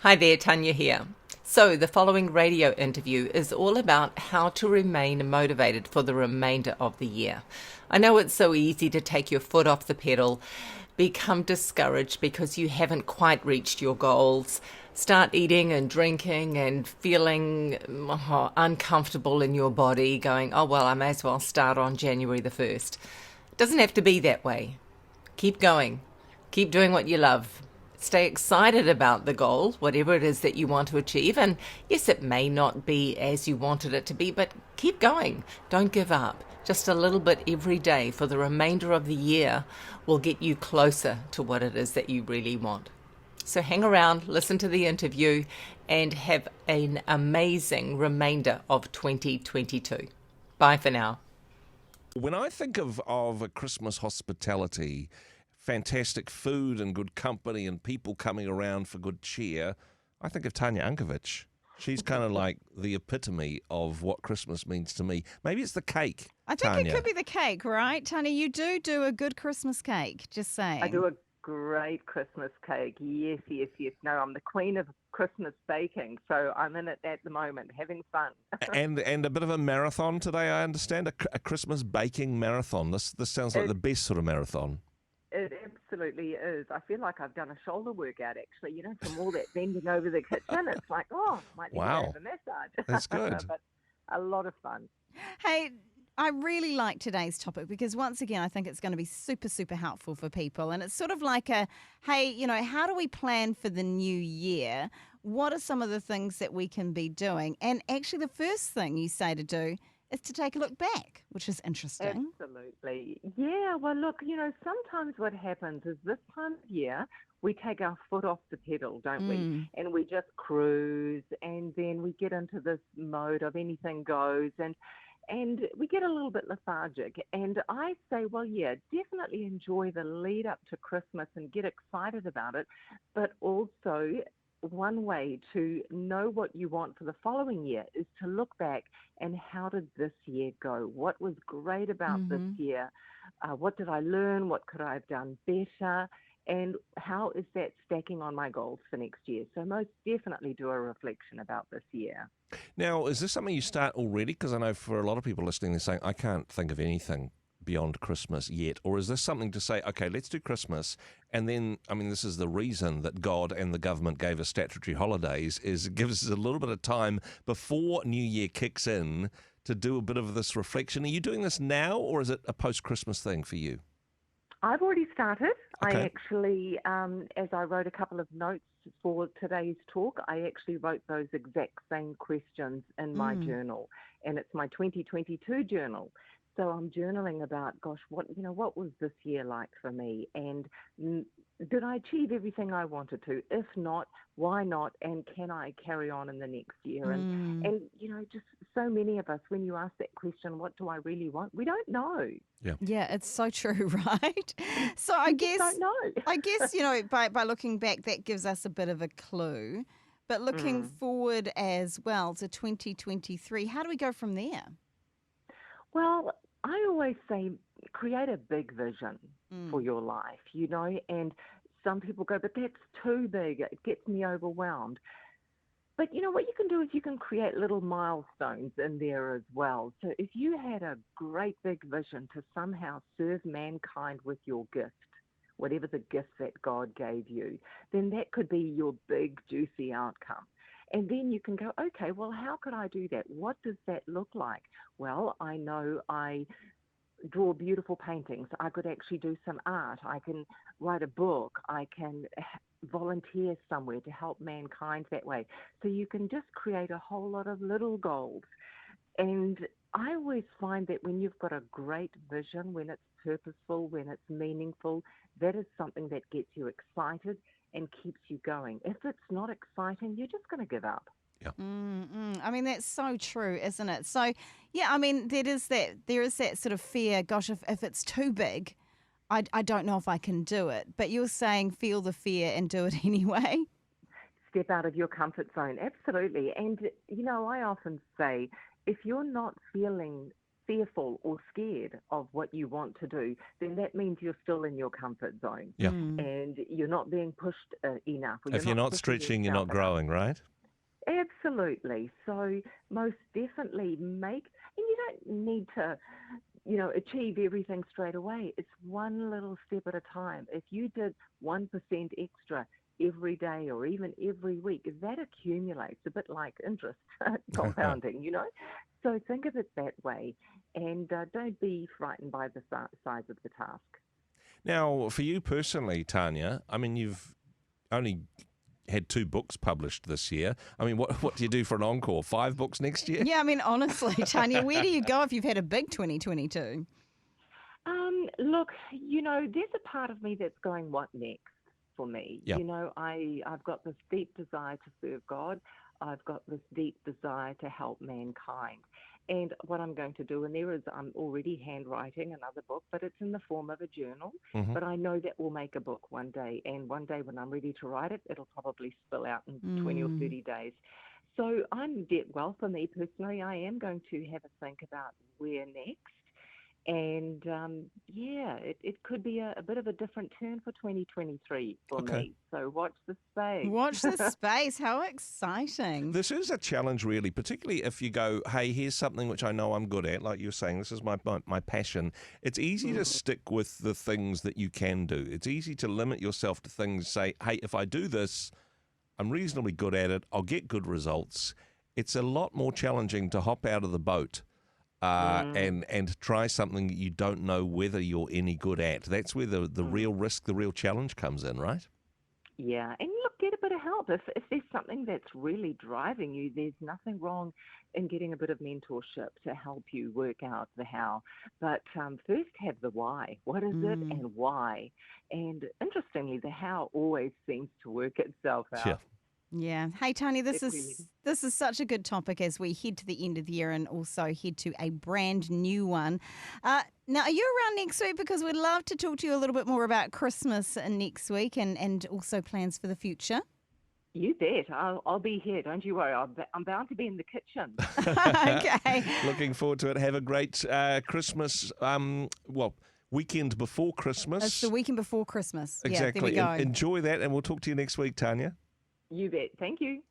Hi there, Tanya here. So, the following radio interview is all about how to remain motivated for the remainder of the year. I know it's so easy to take your foot off the pedal, become discouraged because you haven't quite reached your goals, start eating and drinking and feeling uncomfortable in your body, going, oh, well, I may as well start on January the 1st. It doesn't have to be that way. Keep going. Keep doing what you love. Stay excited about the goal, whatever it is that you want to achieve. And yes, it may not be as you wanted it to be, but keep going. Don't give up. Just a little bit every day for the remainder of the year will get you closer to what it is that you really want. So hang around, listen to the interview, and have an amazing remainder of 2022. Bye for now. When I think of a Christmas hospitality, fantastic food and good company and people coming around for good cheer, I think of Tanya Unkovic. She's kind of like the epitome of what Christmas means to me. Maybe it's the cake, I think Tanya. it could be the cake, right? Tanya, you do a good Christmas cake, just saying. I do a great Christmas cake. Yes, yes, yes. No, I'm the queen of Christmas baking, so I'm in it at the moment, having fun. and a bit of a marathon today, I understand, a Christmas baking marathon. This sounds like the best sort of marathon. It absolutely is. I feel like I've done a shoulder workout, actually, from all that bending over the kitchen. It's like, might need to have a massage. That's good. But a lot of fun. Hey, I really like today's topic because once again, I think it's going to be super, super helpful for people. And it's sort of like hey, how do we plan for the new year? What are some of the things that we can be doing? And actually, the first thing you say to do is to take a look back, which is interesting. Absolutely. Yeah, well, look, sometimes what happens is this time of year, we take our foot off the pedal, don't we? And we just cruise, and then we get into this mode of anything goes, and we get a little bit lethargic. And I say, well, yeah, definitely enjoy the lead up to Christmas and get excited about it, but also one way to know what you want for the following year is to look back and how did this year go? What was great about this year? What did I learn? What could I have done better? And how is that stacking on my goals for next year? So most definitely do a reflection about this year. Now, is this something you start already? Because I know for a lot of people listening, they're saying, I can't think of anything beyond Christmas yet. Or is this something to say, okay, let's do Christmas, and then, this is the reason that God and the government gave us statutory holidays, is it gives us a little bit of time before New Year kicks in to do a bit of this reflection. Are you doing this now, or is it a post-Christmas thing for you? I've already started. Okay. I actually, as I wrote a couple of notes for today's talk, I actually wrote those exact same questions in my journal, and it's my 2022 journal. So I'm journaling about, gosh, what was this year like for me? And did I achieve everything I wanted to? If not, why not? And can I carry on in the next year? And just so many of us, when you ask that question, what do I really want? We don't know. Yeah, it's so true, right? So I guess don't know. I guess, by looking back, that gives us a bit of a clue. But looking forward as well to 2023, how do we go from there? Well, I always say create a big vision for your life, and some people go, but that's too big. It gets me overwhelmed. But what you can do is you can create little milestones in there as well. So if you had a great big vision to somehow serve mankind with your gift, whatever the gift that God gave you, then that could be your big, juicy outcome. And then you can go, okay, well, how could I do that? What does that look like? Well, I know I draw beautiful paintings. I could actually do some art. I can write a book. I can volunteer somewhere to help mankind that way. So you can just create a whole lot of little goals. And I always find that when you've got a great vision, when it's purposeful, when it's meaningful, that is something that gets you excited and keeps you going. If it's not exciting, you're just going to give up. Yeah. That's so true, isn't it? So, yeah, there is that sort of fear, gosh, if it's too big, I don't know if I can do it. But you're saying feel the fear and do it anyway? Step out of your comfort zone, absolutely. And, I often say, if you're not feeling fearful or scared of what you want to do, then that means you're still in your comfort zone. Yeah. And you're not being pushed enough. Or If you're not pushing stretching, you're not yourself enough. growing, right? Absolutely. So most definitely and you don't need to, achieve everything straight away. It's one little step at a time. If you did 1% extra every day or even every week, that accumulates a bit like interest compounding, So think of it that way, and don't be frightened by the size of the task. Now, for you personally, Tanya, I mean, you've only had 2 books published this year. I mean, what do you do for an encore? 5 books next year? Yeah, I mean, honestly, Tanya, where do you go if you've had a big 2022? Look, there's a part of me that's going, what next for me? Yeah. I've got this deep desire to serve God. I've got this deep desire to help mankind. And what I'm going to do, and I'm already handwriting another book, but it's in the form of a journal. Mm-hmm. But I know that we'll make a book one day. And one day when I'm ready to write it, it'll probably spill out in 20 or 30 days. So for me personally, I am going to have a think about where next. And it could be a bit of a different turn for 2023 for me. So watch the space. Watch the space. How exciting. This is a challenge, really, particularly if you go, hey, here's something which I know I'm good at. Like you're saying, this is my passion. It's easy to stick with the things that you can do. It's easy to limit yourself to things, say, hey, if I do this, I'm reasonably good at it. I'll get good results. It's a lot more challenging to hop out of the boat and try something that you don't know whether you're any good at. That's where the real risk, the real challenge comes in, right? Yeah, and look, get a bit of help. If there's something that's really driving you, there's nothing wrong in getting a bit of mentorship to help you work out the how. But first have the why. What is it and why? And interestingly, the how always seems to work itself out. Yeah. Yeah. Hey, Tanya, this is such a good topic as we head to the end of the year and also head to a brand new one. Now, are you around next week? Because we'd love to talk to you a little bit more about Christmas next week and also plans for the future. You bet. I'll be here. Don't you worry. I'm bound to be in the kitchen. Okay. Looking forward to it. Have a great Christmas, weekend before Christmas. It's the weekend before Christmas. Exactly. Yeah, there we go. Enjoy that, and we'll talk to you next week, Tanya. You bet. Thank you.